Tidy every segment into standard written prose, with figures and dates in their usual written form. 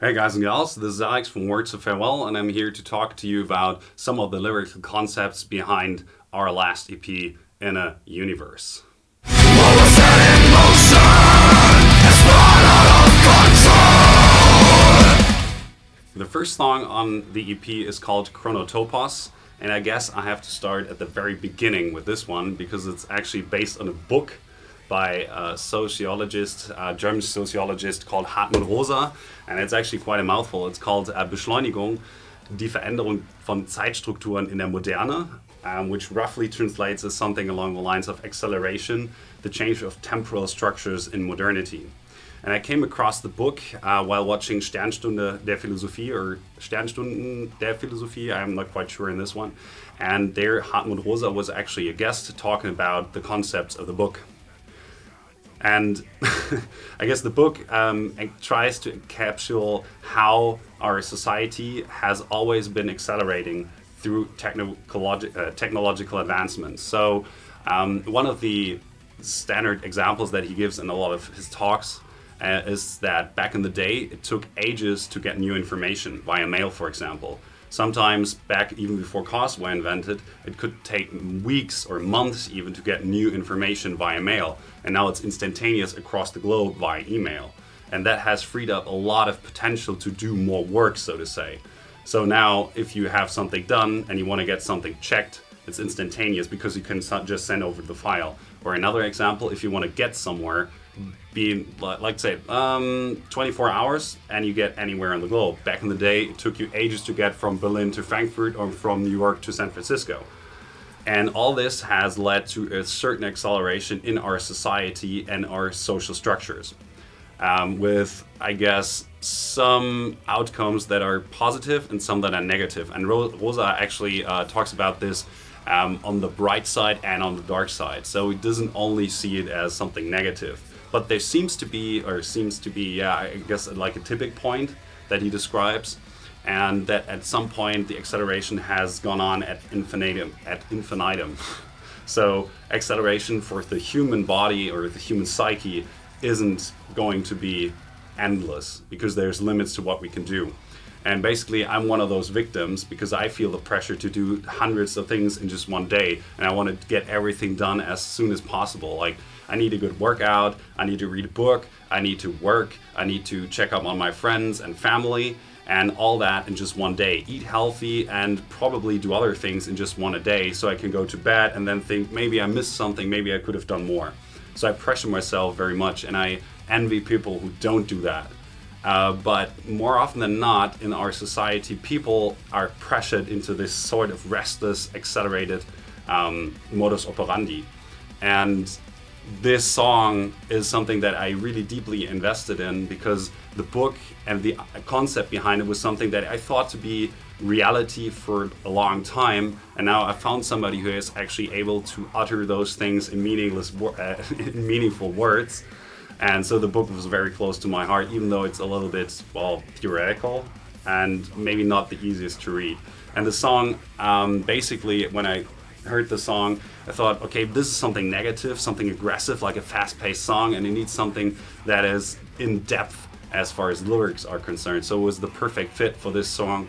Hey guys and gals, this is Alex from Words of Farewell, and I'm here to talk to you about some of the lyrical concepts behind our last EP, In a Universe. The first song on the EP is called Chronotopos, and I guess I have to start at the very beginning with this one because it's actually based on a book by a sociologist, a German sociologist called Hartmut Rosa, and it's actually quite a mouthful. It's called Beschleunigung, die Veränderung von Zeitstrukturen in der Moderne, which roughly translates as something along the lines of acceleration, the change of temporal structures in modernity. And I came across the book while watching Sternstunde der Philosophie or Sternstunden der Philosophie, I'm not quite sure in this one. And there Hartmut Rosa was actually a guest talking about the concepts of the book. And I guess the book tries to encapsulate how our society has always been accelerating through technological advancements. So one of the standard examples that he gives in a lot of his talks is that back in the day, it took ages to get new information via mail, for example. Sometimes back even before cars were invented, it could take weeks or months even to get new information via mail. And now it's instantaneous across the globe via email. And that has freed up a lot of potential to do more work, so to say. So now if you have something done and you want to get something checked, it's instantaneous because you can just send over the file. Or another example, if you want to get somewhere, being like say 24 hours and you get anywhere on the globe. Back in the day, it took you ages to get from Berlin to Frankfurt or from New York to San Francisco. And all this has led to a certain acceleration in our society and our social structures. With, I guess, some outcomes that are positive and some that are negative. And Rosa actually talks about this on the bright side and on the dark side. So he doesn't only see it as something negative. But there seems to be, I guess, like a tipping point that he describes, and that at some point the acceleration has gone on at infinitum. So acceleration for the human body or the human psyche isn't going to be endless because there's limits to what we can do. And basically, I'm one of those victims because I feel the pressure to do hundreds of things in just one day, and I want to get everything done as soon as possible. Like, I need a good workout, I need to read a book, I need to work, I need to check up on my friends and family, and all that in just one day. Eat healthy and probably do other things in just one a day so I can go to bed and then think, maybe I missed something, maybe I could have done more. So I pressure myself very much, and I envy people who don't do that. But more often than not, in our society, people are pressured into this sort of restless, accelerated modus operandi. And this song is something that I really deeply invested in because the book and the concept behind it was something that I thought to be reality for a long time, and now I found somebody who is actually able to utter those things in in meaningful words. And so the book was very close to my heart, even though it's a little bit, well, theoretical and maybe not the easiest to read. And the song, basically, when I heard the song, I thought, okay, this is something negative, something aggressive, like a fast-paced song, and it needs something that is in depth as far as lyrics are concerned. So it was the perfect fit for this song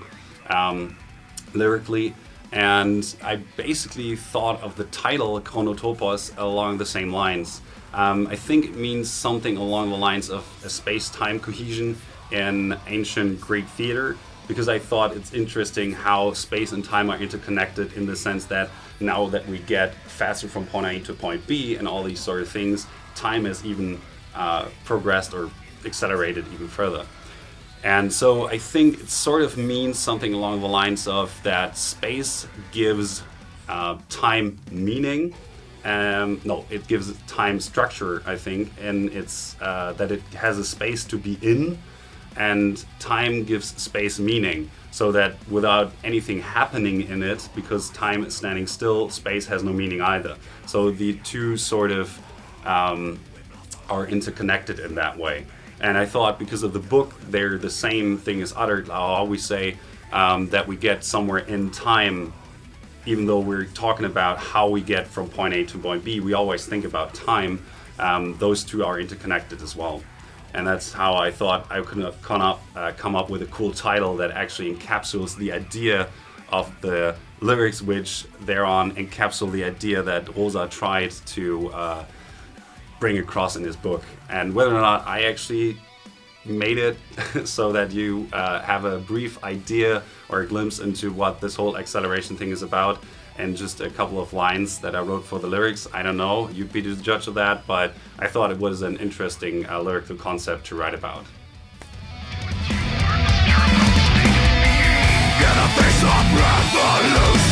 lyrically. And I basically thought of the title, Chronotopos, along the same lines. I think it means something along the lines of a space-time cohesion in ancient Greek theater, because I thought it's interesting how space and time are interconnected in the sense that now that we get faster from point A to point B and all these sort of things, time has even progressed or accelerated even further. And so I think it sort of means something along the lines of that space gives time meaning. No, it gives time structure, I think, and it's that it has a space to be in, and time gives space meaning, so that without anything happening in it, because time is standing still, space has no meaning either. So the two sort of are interconnected in that way. And I thought because of the book, they're the same thing as uttered. I'll always say that we get somewhere in time. Even though we're talking about how we get from point A to point B, we always think about time. Those two are interconnected as well. And that's how I thought I could come up with a cool title that actually encapsulates the idea of the lyrics, which thereon encapsulate the idea that Rosa tried to bring across in his book. And whether or not I actually made it so that you have a brief idea or a glimpse into what this whole acceleration thing is about, and just a couple of lines that I wrote for the lyrics, I don't know, you'd be the judge of that, but I thought it was an interesting lyrical concept to write about. In the face of revolution,